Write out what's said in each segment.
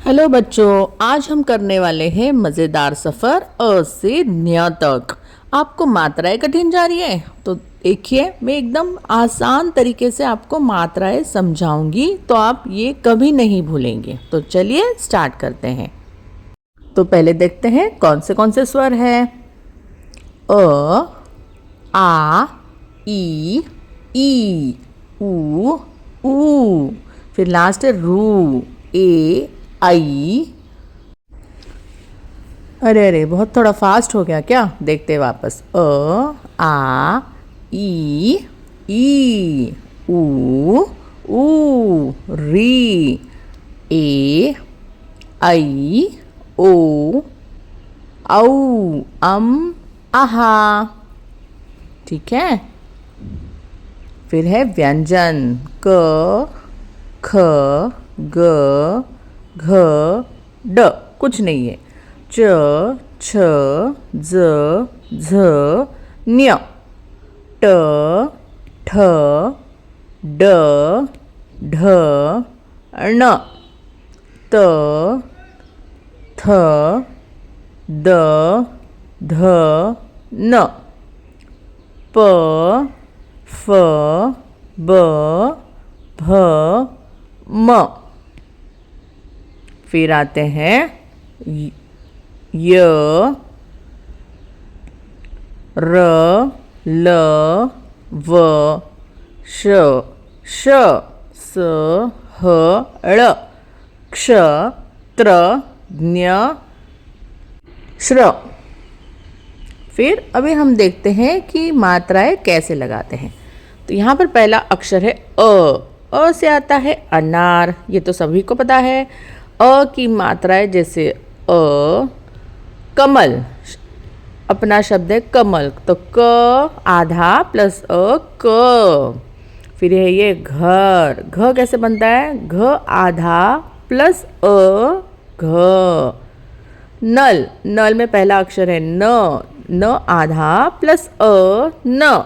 Hello बच्चों, आज हम करने वाले हैं मज़ेदार सफ़र अ से न्य तक। आपको मात्राएं कठिन जा रही है तो देखिए, मैं एकदम आसान तरीके से आपको मात्राएं समझाऊंगी, तो आप ये कभी नहीं भूलेंगे। तो चलिए स्टार्ट करते हैं। तो पहले देखते हैं कौन से स्वर हैं। अ, आ, ई, ऊ, ऊ। फिर लास्ट है रू, ए, आई। अरे अरे, बहुत थोड़ा फास्ट हो गया क्या? देखते वापस। आ, ई, ऊ, री, ए, आई, ओ, औ, आहा। ठीक है। फिर है व्यंजन क, ख, ग, घ, ड। कुछ नहीं है। च, छ, ज, झ, न्य। ट, ठ, ड, ढ, ण। त, थ, द, ध, न। प, फ, ब, भ, म। फिर आते हैं य, र, ल, व, श, स, ह, ळ, क्ष, त्र, ज्ञ, श्र। फिर अभी हम देखते हैं कि मात्राएं कैसे लगाते हैं। तो यहाँ पर पहला अक्षर है अ से आता है अनार। ये तो सभी को पता है। अ की मात्राएं जैसे कमल, अपना शब्द है कमल, तो क आधा प्लस क। फिर है ये घर, घ कैसे बनता है? घ आधा प्लस घ। नल, नल में पहला अक्षर है न आधा प्लस न।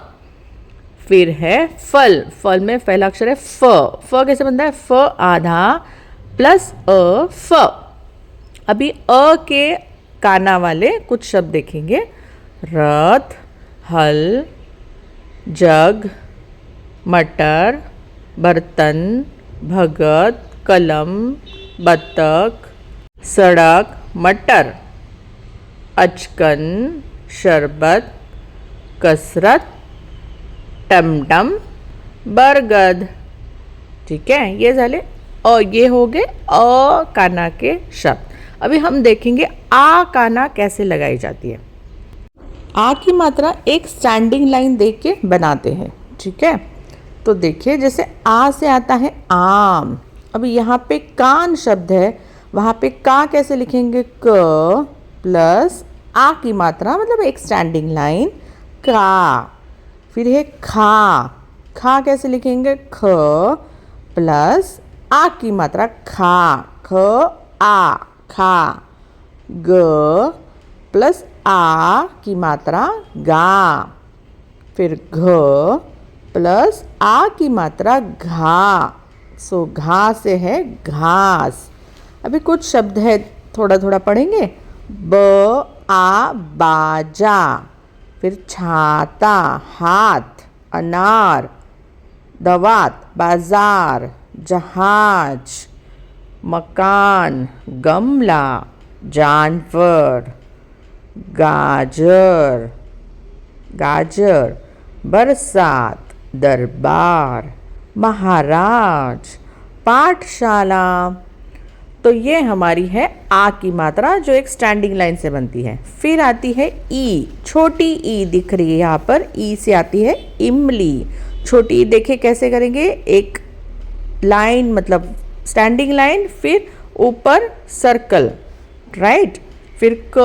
फिर है फल, फल में पहला अक्षर है फ कैसे बनता है? फ आधा प्लस फ। अभी के काना वाले कुछ शब्द देखेंगे। रथ, हल, जग, मटर, बर्तन, भगत, कलम, बत्तख, सड़क, मटर, अचकन, शरबत, कसरत, टमटम, बरगद। ठीक है, ये झाले और ये हो गए काना के शब्द। अभी हम देखेंगे आ काना कैसे लगाई जाती है। आ की मात्रा एक स्टैंडिंग लाइन देख के बनाते हैं। ठीक है, तो देखिए जैसे आ से आता है आम। अभी यहाँ पे कान शब्द है, वहाँ पे का कैसे लिखेंगे? क प्लस आ की मात्रा, मतलब एक स्टैंडिंग लाइन का। फिर है खा कैसे लिखेंगे? ख प्लस आ की मात्रा खा, ख आ, खा। ग प्लस आ की मात्रा गा। फिर घ प्लस आ की मात्रा घा, सो घा से है घास। अभी कुछ शब्द है, थोड़ा थोड़ा पढ़ेंगे। बाजा। फिर छाता, हाथ, अनार, दवात, बाजार, जहाज, मकान, गमला, जानवर, गाजर, बरसात, दरबार, महाराज, पाठशाला। तो ये हमारी है आ की मात्रा जो एक स्टैंडिंग लाइन से बनती है। फिर आती है ई, छोटी ई दिख रही है यहाँ पर। ई से आती है इमली। छोटी ई देखे कैसे करेंगे? एक लाइन, मतलब स्टैंडिंग लाइन, फिर ऊपर सर्कल, राइट। फिर क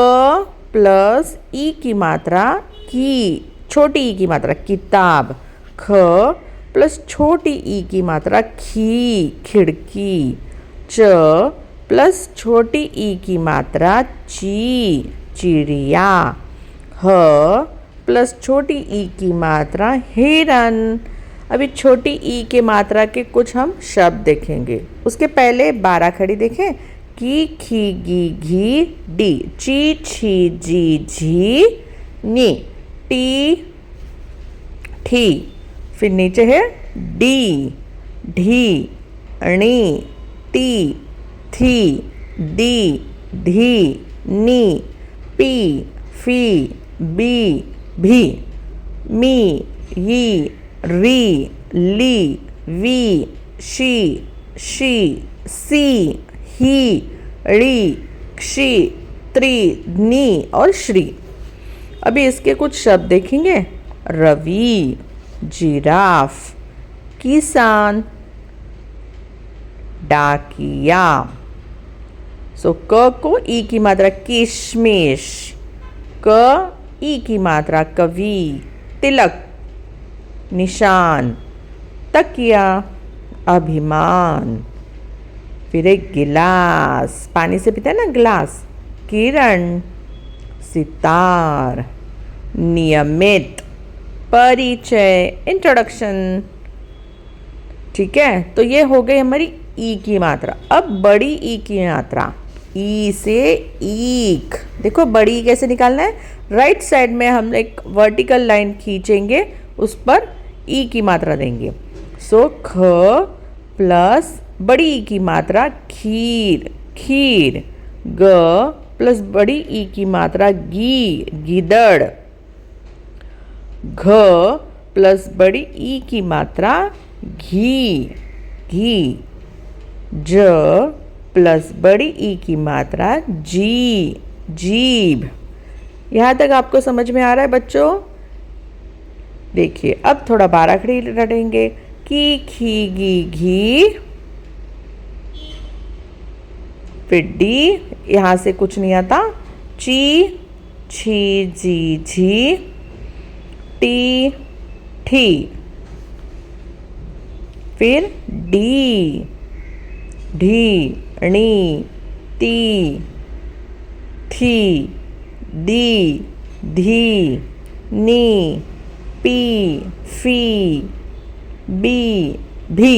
प्लस ई की मात्रा की, छोटी ई की मात्रा किताब। ख प्लस छोटी ई की मात्रा खी, खिड़की। च प्लस छोटी ई की मात्रा ची, चिड़िया। ह प्लस छोटी ई की मात्रा हिरन। अभी छोटी ई के मात्रा के कुछ हम शब्द देखेंगे। उसके पहले 12 खड़ी देखें। की खी गी घी डी, ची छी जी झी नी, टी ठी, फिर नीचे है डी, ढी, णी, टी, थी, दी, धी, नी, पी, फी, बी, भी, मी, यी, री, ली, वी, शी, सी, ही, ड़ी, क्षी, त्री, नी और श्री। अभी इसके कुछ शब्द देखेंगे। रवि, जिराफ, किसान, डाकिया। सो क को ई की मात्रा किशमिश, क ई की मात्रा कवि, तिलक, निशान, तकिया, अभिमान। फिर एक गिलास, पानी से पीते हैं ना गिलास, किरण, सितार, नियमित, परिचय, इंट्रोडक्शन। ठीक है, तो ये हो गई हमारी ई की मात्रा। अब बड़ी ई की मात्रा, ई से ईक। देखो बड़ी कैसे निकालना है, राइट साइड में हम एक वर्टिकल लाइन खींचेंगे, उस पर ई की मात्रा देंगे। सो ख प्लस बड़ी ई की मात्रा खीर, खीर, ग प्लस बड़ी ई की मात्रा गी, गिदड़, घ प्लस बड़ी ई की मात्रा घी, घी, ज प्लस बड़ी ई की मात्रा जी, जीभ। यहाँ तक आपको समझ में आ रहा है बच्चों? देखिए अब थोड़ा बाराखड़ी रटेंगे। की खी गी घी, फिर डी, यहाँ से कुछ नहीं आता, ची छी जी झी, टी ठी, फिर डी, ढी, णी, ती, थी, दी, धी, नी, पी, फी, बी, भी,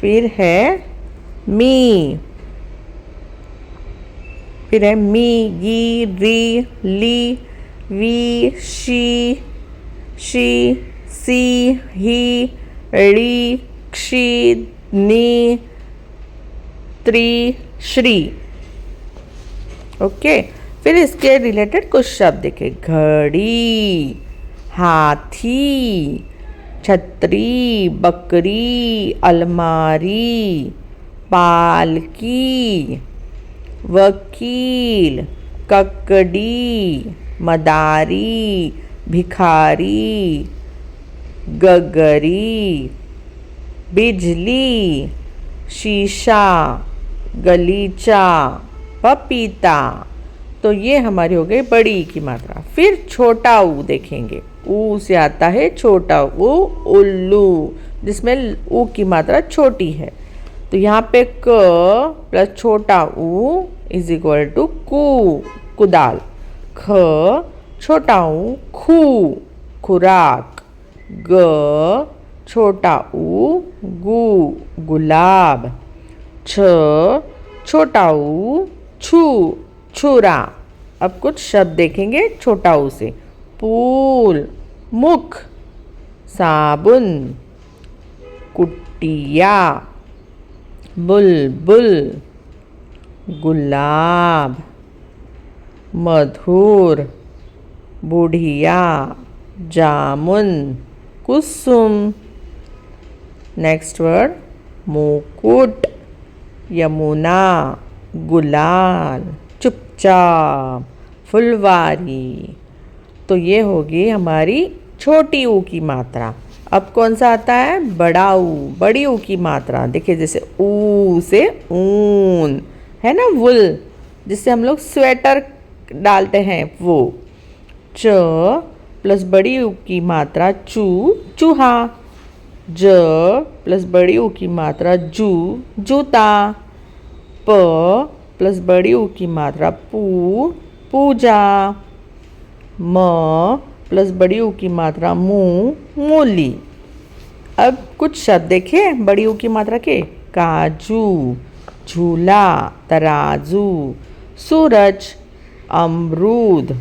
फिर है मी, फिर है मी, गी, री, ली, वी, शी, सी, ही, ड़ी, क्षी, नी, त्री, श्री। ओके, फिर इसके रिलेटेड कुछ शब्द देखें। घड़ी, हाथी, छतरी, बकरी, अलमारी, पालकी, वकील, ककड़ी, मदारी, भिखारी, गगरी, बिजली, शीशा, गलीचा, पपीता। तो ये हमारी हो गई बड़ी ई की मात्रा। फिर छोटा ऊ देखेंगे। ऊ से आता है छोटा ऊ, उल्लू, जिसमें ऊ की मात्रा छोटी है। तो यहाँ पे क प्लस छोटा ऊ इज इक्वल टू कू, कुदाल। ख छोटा ऊ खू, खुराक। ग छोटा ऊ गु, गुलाब। छ छोटा ऊ छू, छुरा। अब कुछ शब्द देखेंगे छोटा ऊ से। पूल, मुख, साबुन, कुटिया, बुलबुल, गुलाब, मधुर, बुढ़िया, जामुन, कुसुम। नेक्स्ट वर्ड मुकुट, यमुना, गुलाल, चुपचाप, फुलवारी। तो ये होगी हमारी छोटी ऊ की मात्रा। अब कौन सा आता है? बड़ा ऊ, बड़ी ऊ की मात्रा। देखिए जैसे ऊ से ऊन है ना, वुल, जिससे हम लोग स्वेटर डालते हैं वो। च प्लस बड़ी ऊ की मात्रा चू, चूहा। ज प्लस बड़ी ऊ की मात्रा जू, जूता। प प्लस बड़ी ऊ की मात्रा पू, पूजा। म प्लस बड़ी ऊ की मात्रा मू, मूली। अब कुछ शब्द देखिए बड़ी ऊ की मात्रा के। काजू, झूला, तराजू, सूरज, अमरूद,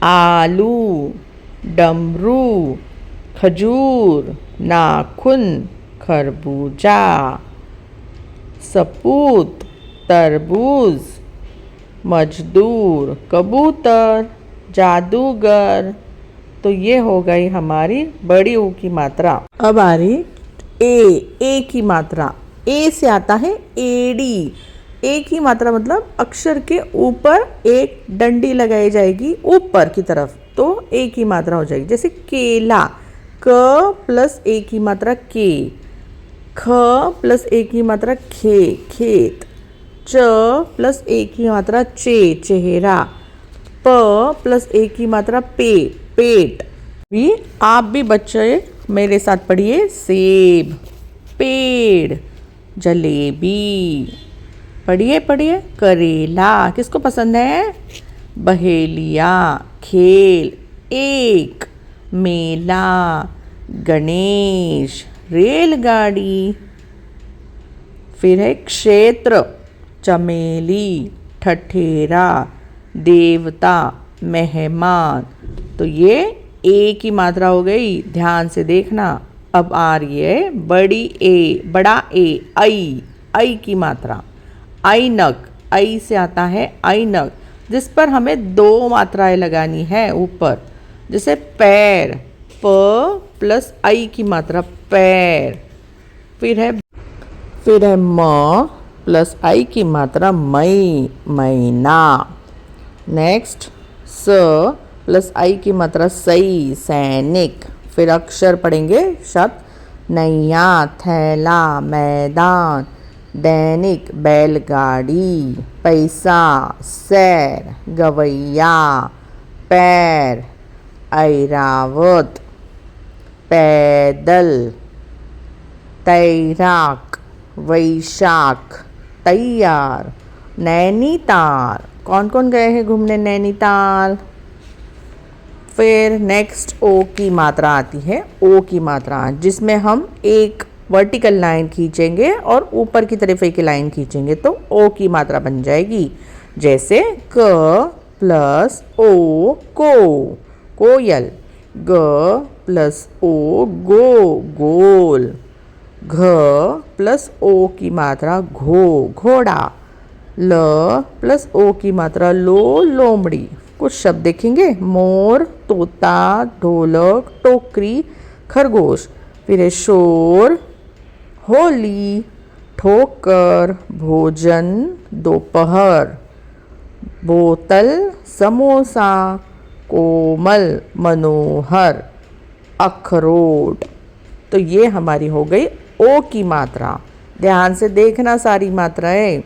आलू, डमरू, खजूर, नाखून, खरबूजा, सपूत, तरबूज, मजदूर, कबूतर, जादूगर। तो ये हो गई हमारी बड़ी ऊ की मात्रा। अब आ रही ए की मात्रा। ए से आता है एडी। ए की मात्रा मतलब अक्षर के ऊपर एक डंडी लगाई जाएगी ऊपर की तरफ, तो ए की मात्रा हो जाएगी। जैसे केला, क प्लस ए की मात्रा के, ख प्लस ए की मात्रा खे, खेत, च प्लस ए की मात्रा चे, चेहरा, प प्लस ए की मात्रा पे, पेट। भी आप भी बच्चे मेरे साथ पढ़िए। सेब, पेड़, जलेबी, पढ़िए पढ़िए। करेला, किसको पसंद है? बहेलिया, खेल, एक, मेला, गणेश, रेलगाड़ी। फिर है क्षेत्र, चमेली, ठठेरा, देवता, मेहमान। तो ये ए की मात्रा हो गई, ध्यान से देखना। अब आ रही है बड़ी ए, बड़ा ए, आई की मात्रा। ऐनक, ऐ से आता है ऐनक, जिस पर हमें दो मात्राएं लगानी है ऊपर। जैसे पैर, प प्लस आई की मात्रा, पैर। फिर है म प्लस आई की मात्रा, मई, महीना। नेक्स्ट स प्लस आई की मात्रा, सई, सैनिक। फिर अक्षर पढ़ेंगे शब्द। नैया, थैला, मैदान, दैनिक, बैलगाड़ी, पैसा, सैर, गवैया, पैर, ऐरावत, पैदल, तैराक, वैशाख, तैयार, नैनीताल। कौन कौन गए हैं घूमने नैनीताल? फिर नेक्स्ट ओ की मात्रा आती है, ओ की मात्रा, जिसमें हम एक वर्टिकल लाइन खींचेंगे और ऊपर की तरफ एक लाइन खींचेंगे तो ओ की मात्रा बन जाएगी। जैसे क प्लस ओ, को, कोयल, ग प्लस ओ, गो, गोल, घ प्लस ओ की मात्रा, घो, घोड़ा, ल प्लस ओ की मात्रा, लो, लोमड़ी। कुछ शब्द देखेंगे। मोर, तोता, ढोलक, टोकरी, खरगोश। फिर है शोर, होली, ठोकर, भोजन, दोपहर, बोतल, समोसा, कोमल, मनोहर, अखरोट। तो ये हमारी हो गई ओ की मात्रा। ध्यान से देखना सारी मात्राएं।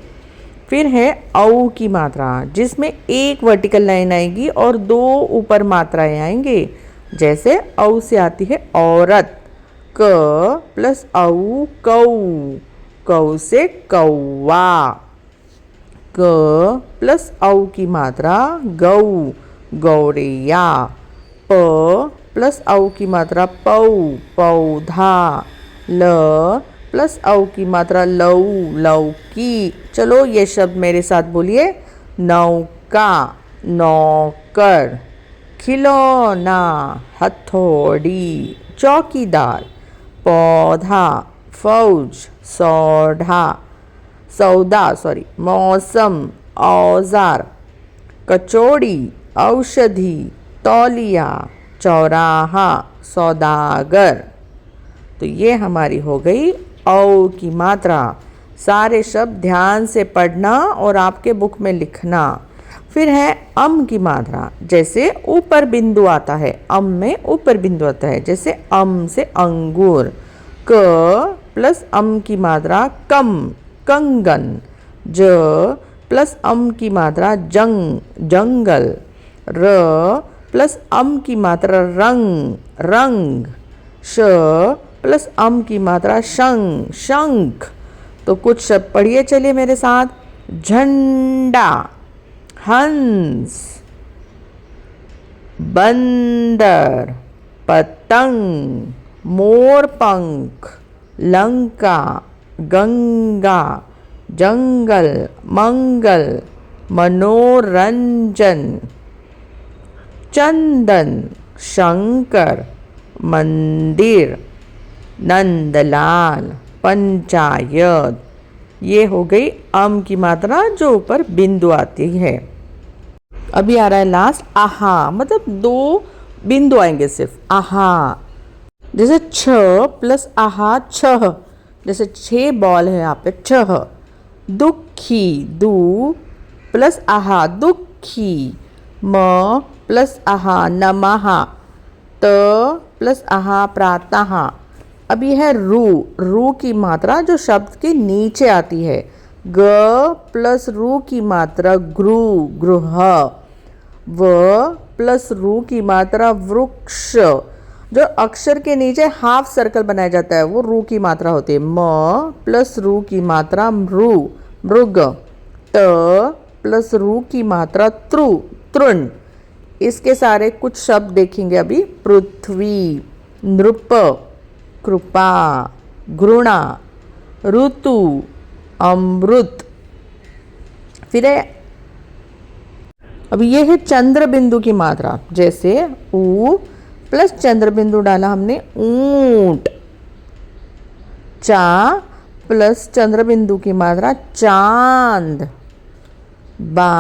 फिर है औ की मात्रा, जिसमें एक वर्टिकल लाइन आएगी और दो ऊपर मात्राएं आएंगे। जैसे औ से आती है औरत, क प्लस औ, कौ, कौ से कौवा, ग प्लस औ की मात्रा, गौ, गौरैया, प प्लस औ की मात्रा, पौ, पौधा, ल प्लस औ की मात्रा, लौ, लौकी। चलो ये शब्द मेरे साथ बोलिए। नौका, नौकर, खिलौना, हथौड़ी, चौकीदार, पौधा, फौज, मौसम, औजार, कचौड़ी, औषधि, तौलिया, चौराहा, सौदागर। तो ये हमारी हो गई औ की मात्रा। सारे शब्द ध्यान से पढ़ना और आपके बुक में लिखना। फिर है अम की मात्रा, जैसे ऊपर बिंदु आता है, अम में ऊपर बिंदु आता है। जैसे अम से अंगूर, क प्लस अम की मात्रा, कम, कंगन, ज प्लस अम की मात्रा, जंग, जंगल, र प्लस अम की मात्रा, रंग, रंग, श प्लस अम की मात्रा, शंख, शंख। तो कुछ शब्द पढ़िए चलिए मेरे साथ। झंडा, हंस, बंदर, पतंग, मोरपंख, लंका, गंगा, जंगल, मंगल, मनोरंजन, चंदन, शंकर, मंदिर, नंदलाल, पंचायत। ये हो गई अम की मात्रा जो ऊपर बिंदु आती है। अभी आ रहा है लास्ट आहा, मतलब 2 बिंदु आएंगे सिर्फ आहा। जैसे छ प्लस आहा छह, जैसे 6 बॉल है यहाँ पे छह। दुखी, दू प्लस आहा दुखी। म प्लस आहा नमः। त प्लस आहा प्रातः। अब यह है रू की मात्रा जो शब्द के नीचे आती है। ग प्लस रू की मात्रा गृह। व प्लस रू की मात्रा वृक्ष। जो अक्षर के नीचे हाफ सर्कल बनाया जाता है वो रू की मात्रा होती है। म प्लस रू की मात्रा मृग। त प्लस रू की मात्रा तृण। इसके सारे कुछ शब्द देखेंगे अभी। पृथ्वी, नृप, कृपा, घृणा, ऋतु, अमृत। फिर है अभी ये है चंद्र बिंदु की मात्रा। जैसे ऊ प्लस चंद्र बिंदु डाला हमने ऊंट। चा प्लस चंद्र बिंदु की मात्रा चांद। बा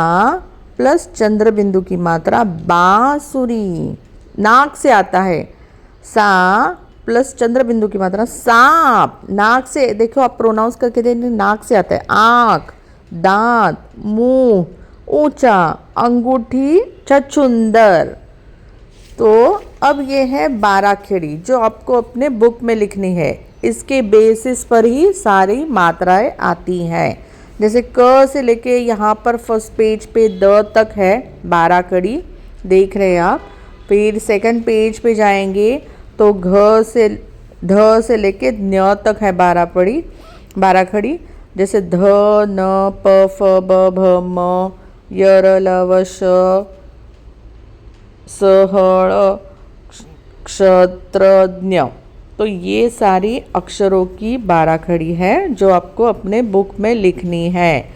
प्लस चंद्र बिंदु की मात्रा बांसुरी, नाक से आता है। सा प्लस चंद्र बिंदु की मात्रा सांप, नाक से, देखो आप प्रोनाउंस करके देखिए, नाक से आता है। आँख, दांत, मुंह, ऊंचा, अंगूठी, छछूंदर। तो अब ये है बाराखड़ी जो आपको अपने बुक में लिखनी है। इसके बेसिस पर ही सारी मात्राएं आती हैं। जैसे क से लेके यहाँ पर फर्स्ट पेज पे द तक है बाराखड़ी, देख रहे हैं आप। फिर सेकंड पेज पे जाएंगे तो घ से ढ से लेके न्य तक है बाराखड़ी। जैसे ध न प फ ब भ म य र ल व श स ह ळ क्षत्रज्ञ। तो ये सारी अक्षरों की बाराखड़ी है जो आपको अपने बुक में लिखनी है।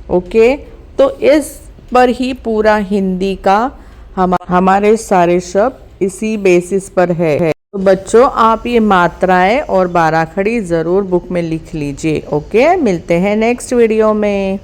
ओके, तो इस पर ही पूरा हिंदी का हमारे सारे शब्द इसी बेसिस पर है। तो बच्चों आप ये मात्राएं और बाराखड़ी ज़रूर बुक में लिख लीजिए। ओके, मिलते हैं नेक्स्ट वीडियो में।